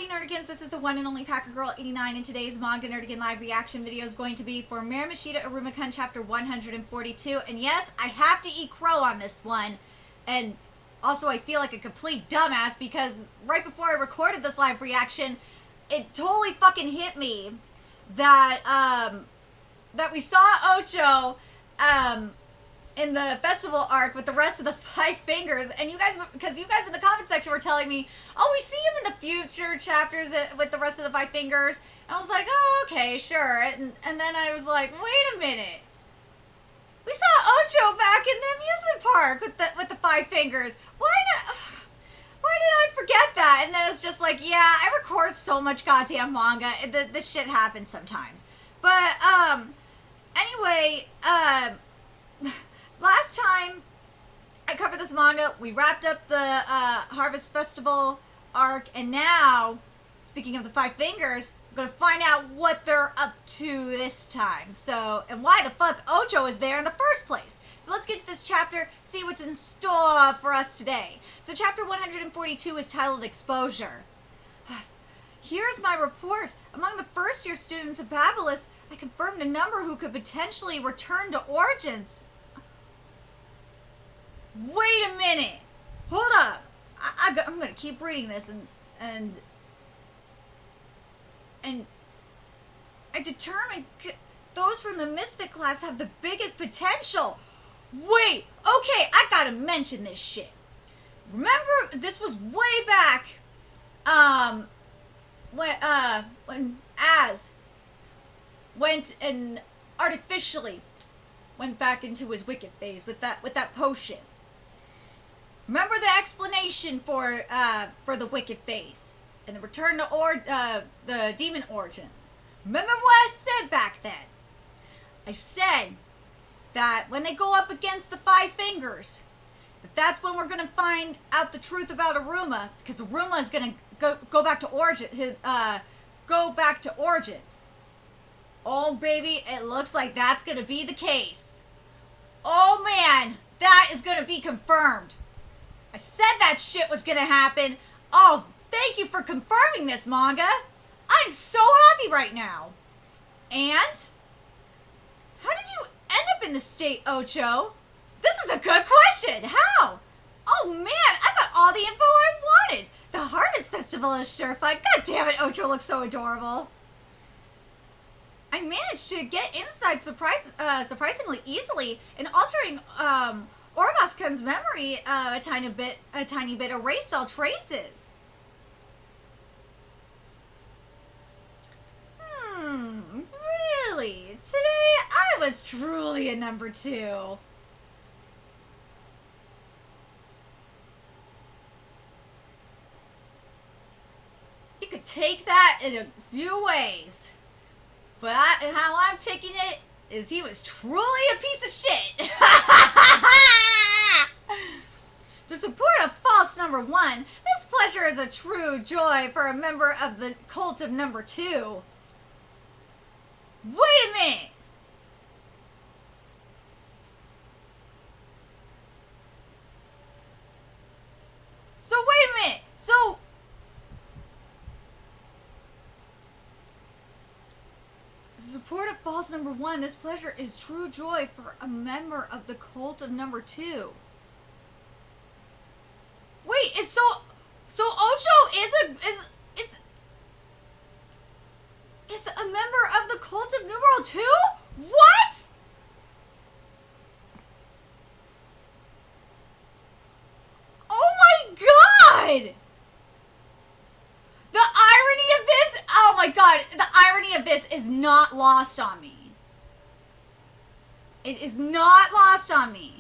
Nerdigans, this is the one and only Packer Girl 89, and today's Manga Nerdigan live reaction video is going to be for Mairimashita Iruma-Kun chapter 142. And yes, I have to eat crow on this one. And also I feel like a complete dumbass because right before I recorded this live reaction, it totally fucking hit me that that we saw Ocho in the festival arc with the rest of the Five Fingers, and you guys, because you guys in the comment section were telling me, oh, we see him in the future chapters with the rest of the Five Fingers, and I was like, oh, okay, sure, and then I was like, wait a minute, we saw Ocho back in the amusement park with the Five Fingers. Why did I forget that? And then it was just like, yeah, I record so much goddamn manga, this shit happens sometimes. But anyway, last time I covered this manga, we wrapped up the Harvest Festival arc, and now, speaking of the Five Fingers, I'm gonna find out what they're up to this time. So, and why the fuck Ocho is there in the first place. So let's get to this chapter, see what's in store for us today. So chapter 142 is titled Exposure. Here's my report. Among the first-year students of Babylos, I confirmed a number who could potentially return to Origins. Wait a minute. Hold up. I'm going to keep reading this and I determined those from the Misfit class have the biggest potential. Wait. Okay, I got to mention this shit. Remember, this was way back when Az went and artificially went back into his wicked phase with that potion. Remember the explanation for the wicked phase and the return to the demon origins. Remember what I said back then? I said that when they go up against the Five Fingers, that's when we're gonna find out the truth about Iruma, because Iruma is gonna go back to Origins. Oh baby, it looks like that's gonna be the case. Oh man, that is gonna be confirmed. I said that shit was gonna happen. Oh, thank you for confirming this, manga. I'm so happy right now. And how did you end up in this state, Ocho? This is a good question. How? Oh man, I got all the info I wanted. The Harvest Festival is sure fun. God damn it, Ocho looks so adorable. I managed to get inside surprisingly easily in altering Iruma-Kun's memory a tiny bit, erased all traces. Really? Today I was truly a number 2. You could take that in a few ways, but how I'm taking it is he was truly a piece of shit. To support a false number 1, this pleasure is a true joy for a member of the cult of number 2. Wait a minute. So wait a minute. So to support a false number 1, this pleasure is true joy for a member of the cult of number 2. Wait, so Ocho is a member of the cult of numeral 2? What? Oh my god! The irony of this, oh my god, the irony of this is not lost on me. It is not lost on me.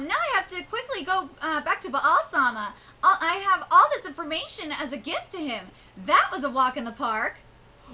Now I have to quickly go back to Baal-sama. I have all this information as a gift to him. That was a walk in the park.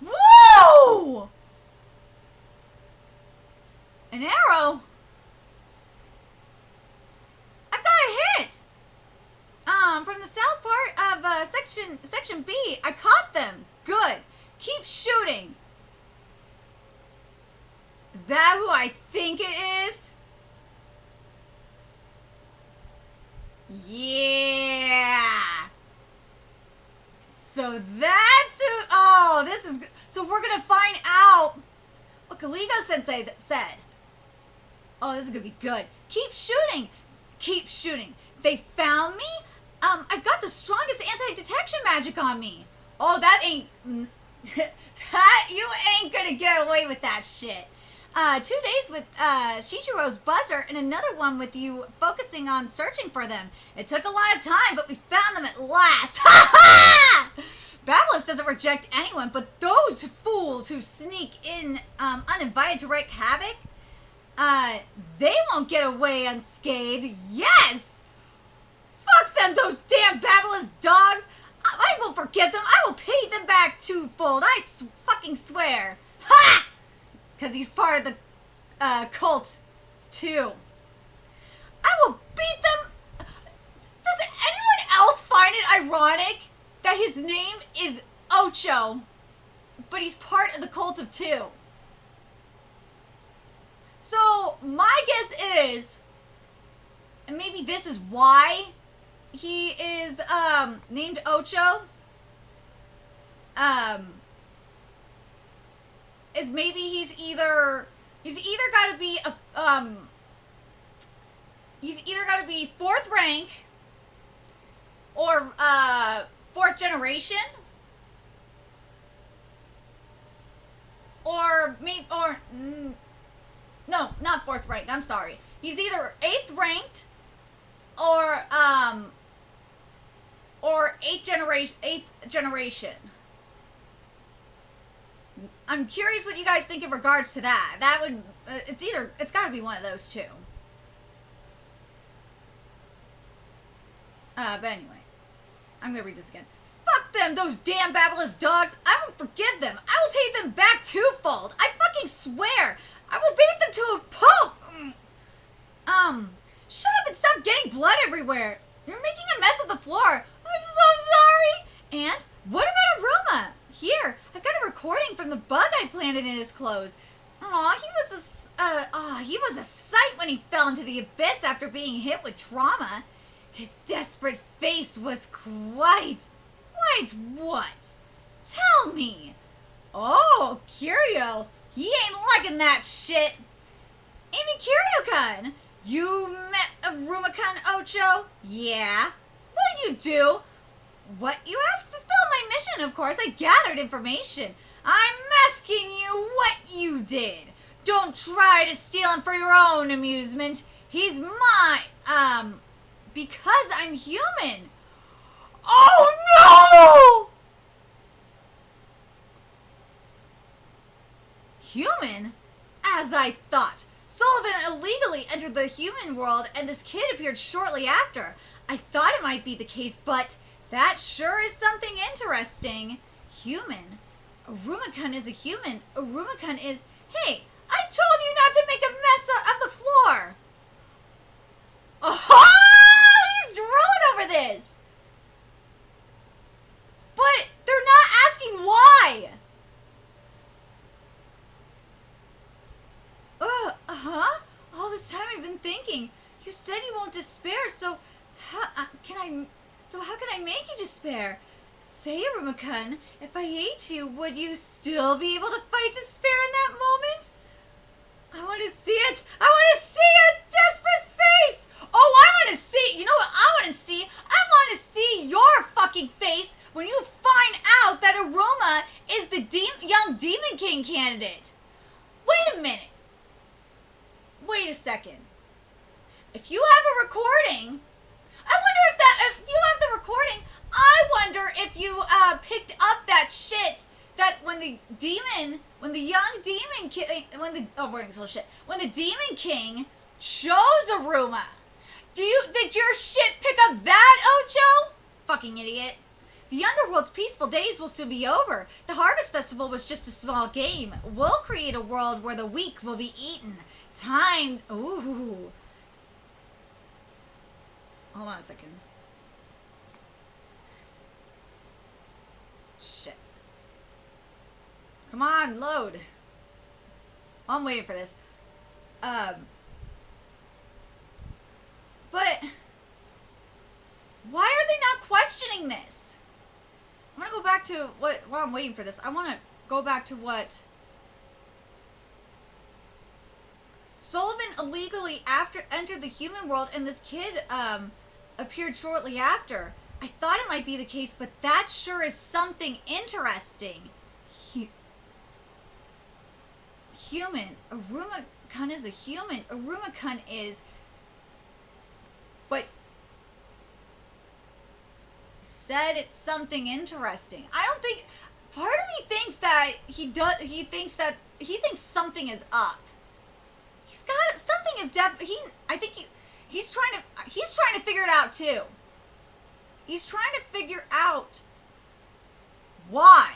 Whoa! An arrow? I've got a hit! From the south part of section B. I caught them. Good. Keep shooting. Is that who I think it is? Yeah. So that's who. Oh, this is. So we're gonna find out what Kalego Sensei said. Oh, this is gonna be good. Keep shooting. Keep shooting. They found me. I've got the strongest anti-detection magic on me. Oh, that ain't. That you ain't gonna get away with that shit. 2 days with Shichiro's buzzer and another one with you focusing on searching for them. It took a lot of time, but we found them at last. Ha ha! Babylus doesn't reject anyone, but those fools who sneak in uninvited to wreak havoc, they won't get away unscathed. Yes! Fuck them, those damn Babylus dogs! I won't forgive them. I will pay them back twofold. I fucking swear. Ha! Because he's part of the cult, too. I will beat them. Does anyone else find it ironic that his name is Ocho, but he's part of the cult of two? So, my guess is, and maybe this is why he is named Ocho, is maybe he's either got to be fourth rank or fourth generation, or maybe no, not fourth rank. I'm sorry. He's either 8th ranked or 8th generation. I'm curious what you guys think in regards to that. That would, it's got to be one of those two. But anyway, I'm going to read this again. Fuck them, those damn Babylus dogs. I won't forgive them. I will pay them back twofold. I fucking swear. I will beat them to a pulp. Shut up and stop getting blood everywhere. You're making a mess of the floor. I'm so sorry. And what about Iruma? Here, I've got a recording from the bug I planted in his clothes. Aw, he was a sight when he fell into the abyss after being hit with trauma. His desperate face was quite what? Tell me. Oh, Curio, he ain't liking that shit. Amy Curio-kun, you met Iruma-kun, Ocho? Yeah. What did you do? What you asked fulfilled my mission, of course. I gathered information. I'm asking you what you did. Don't try to steal him for your own amusement. He's mine, because I'm human. Oh no! Human? As I thought. Sullivan illegally entered the human world and this kid appeared shortly after. I thought it might be the case, but that sure is something interesting. Human? Iruma-kun is a human. Iruma-kun is... Hey, I told you not to make a mess of the floor. Oh, he's drooling over this. But they're not asking why. All this time I've been thinking. You said you won't despair, so how can I make you despair? Say, Iruma-kun, if I ate you, would you still be able to fight despair in that moment? I want to see it. I want to see a desperate face. Oh, I want to see. You know what I want to see? I want to see your fucking face when you find out that Iruma is the young Demon King candidate. Wait a minute. Wait a second. If you have a recording, I wonder if you have the recording, I wonder if you picked up that shit that when the Demon King chose Iruma. Did your shit pick up that, Ocho? Fucking idiot. The Underworld's peaceful days will soon be over. The Harvest Festival was just a small game. We'll create a world where the weak will be eaten. Time. Ooh. Hold on a second. Shit. Come on, load. I'm waiting for this. But why are they not questioning this? I'm gonna go back to what, while I'm waiting for this, I want to go back to what Sullivan illegally entered the human world, and this kid appeared shortly after. I thought it might be the case, but that sure is something interesting. Human. Iruma-Kun is a human. Iruma-Kun is... But... Said it's something interesting. I don't think... Part of me thinks that he thinks something is up. He's got... Something is I think he's trying to figure it out too. He's trying to figure out why.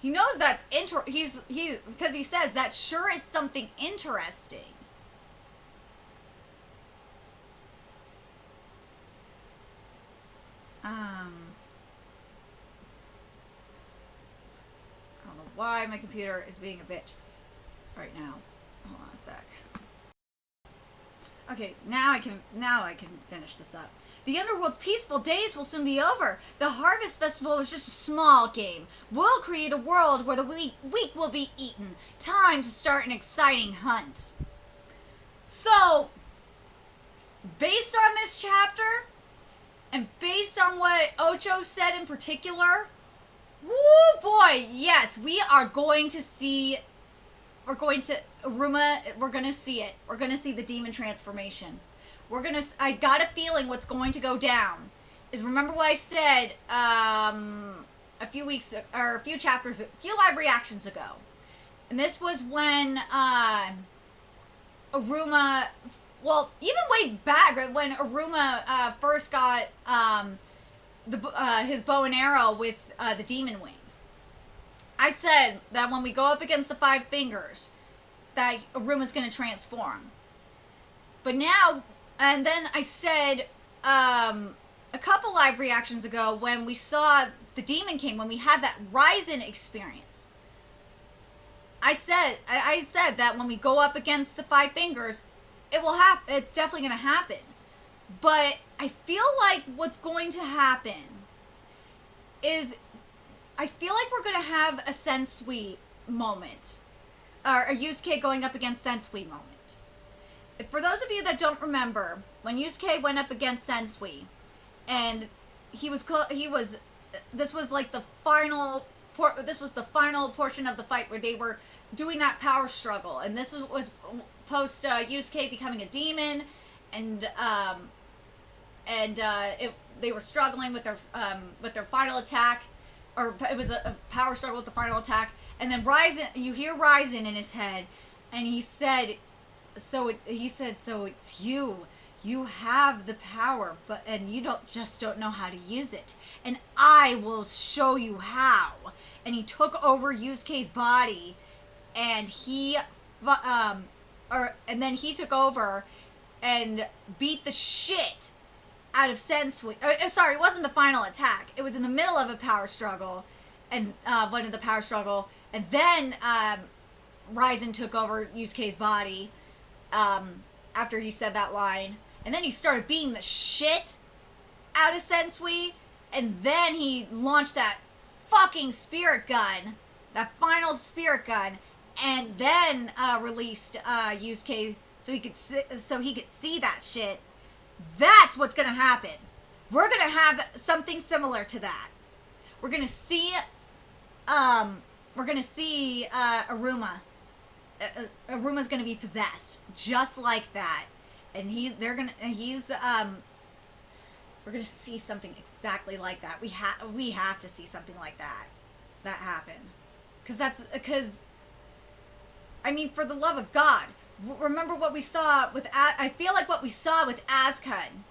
He knows that's because he says that sure is something interesting. I don't know why my computer is being a bitch right now. Hold on a sec. Okay, now I can finish this up. The Underworld's peaceful days will soon be over. The Harvest Festival is just a small game. We'll create a world where the weak will be eaten. Time to start an exciting hunt. So, based on this chapter, and based on what Ocho said in particular, woo boy, yes, we are going to see... We're going to see it. We're going to see the demon transformation. I got a feeling what's going to go down is, remember what I said a few live reactions ago. And this was when Iruma, well, even way back when Iruma first got his bow and arrow with the demon wings. I said that when we go up against the Five Fingers, that Iruma's going to transform. But now, and then I said a couple live reactions ago when we saw the Demon King, when we had that Ryzen experience. I said that when we go up against the Five Fingers, it will happen. It's definitely going to happen. But I feel like what's going to happen is, I feel like we're going to have a Sensui moment. Or a Yusuke going up against Sensui moment. For those of you that don't remember, when Yusuke went up against Sensui, and this was like the final portion of the fight where they were doing that power struggle, and this was post Yusuke becoming a demon, and they were struggling with their final attack. Or it was a power struggle with the final attack. And then Ryzen, you hear Ryzen in his head, and he said, so it's you. You have the power, and you don't know how to use it. And I will show you how. And he took over Yusuke's body, and then he took over and beat the shit out of Sensui. Sorry, it wasn't the final attack. It was in the middle of a power struggle, and and then Ryzen took over Yusuke's body after he said that line, and then he started beating the shit out of Sensui, and then he launched that fucking spirit gun, that final spirit gun, and then released Yusuke so he could see that shit. That's what's going to happen. We're going to have something similar to that. We're going to see Iruma. Iruma's going to be possessed just like that. And we're going to see something exactly like that. We have to see something like that happen. Because I mean, for the love of God, remember what we saw with, I feel like what we saw with Azkun,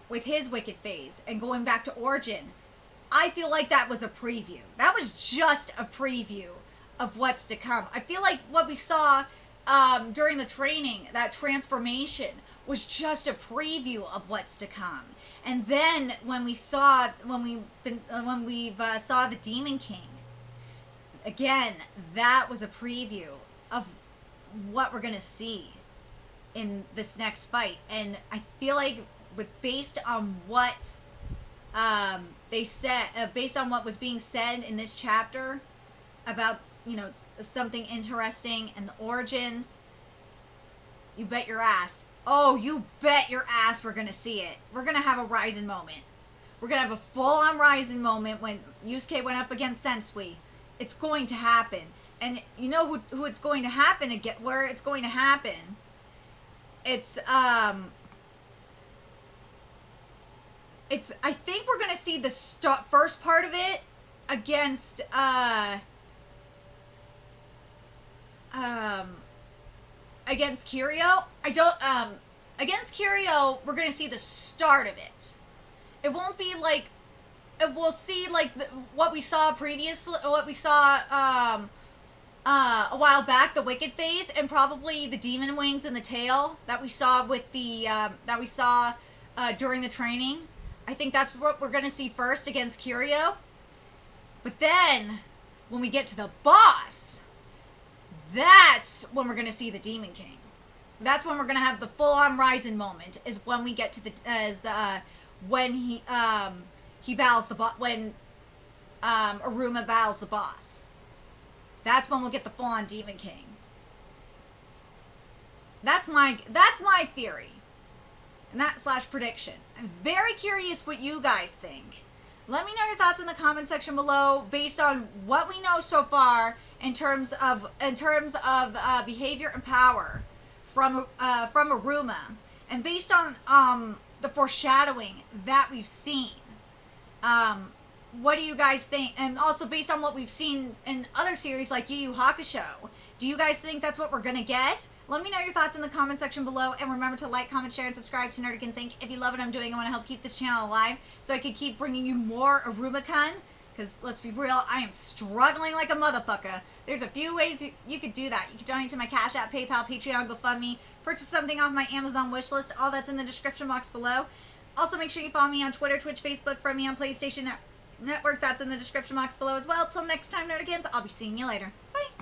with his Wicked phase, and going back to Origin, I feel like that was a preview. That was just a preview of what's to come. I feel like what we saw during the training, that transformation, was just a preview of what's to come. And then when we saw the Demon King, again, that was a preview of what we're gonna see in this next fight. And I feel like based on what they said, based on what was being said in this chapter about, you know, something interesting and the origins, you bet your ass. Oh, you bet your ass we're going to see it. We're going to have a Ryzen moment. We're going to have a full-on Ryzen moment when Yusuke went up against Sensui. It's going to happen. And you know who it's going to happen again, where it's going to happen? It's, I think we're going to see the first part of it against, against Kiryu. Against Kiryu, we're going to see the start of it. It won't be like, we'll see like what we saw previously, what we saw, a while back, the Wicked phase, and probably the Demon Wings and the tail that we saw with the, during the training. I think that's what we're going to see first against Kiryu. But then, when we get to the boss, that's when we're going to see the Demon King. That's when we're going to have the full-on Ryzen moment, is when we get to the, when he battles the boss, when, Iruma battles the boss. That's when we'll get the full-on Demon King. That's my theory. And that / prediction. I'm very curious what you guys think. Let me know your thoughts in the comment section below, based on what we know so far in terms of behavior and power from Iruma, and based on the foreshadowing that we've seen. What do you guys think? And also based on what we've seen in other series like Yu Yu Hakusho, do you guys think that's what we're gonna get? Let me know your thoughts in the comment section below, and remember to like, comment, share, and subscribe to Nerdigans Inc. If you love what I'm doing, I want to help keep this channel alive so I can keep bringing you more Iruma-Kun, because let's be real, I am struggling like a motherfucker. There's a few ways you could do that. You could donate to my Cash App, PayPal, Patreon, GoFundMe, purchase something off my Amazon wishlist. All that's in the description box below. Also, make sure you follow me on Twitter, Twitch, Facebook, friend me on PlayStation Network. That's in the description box below as well. Till next time, Nerdigans, I'll be seeing you later. Bye!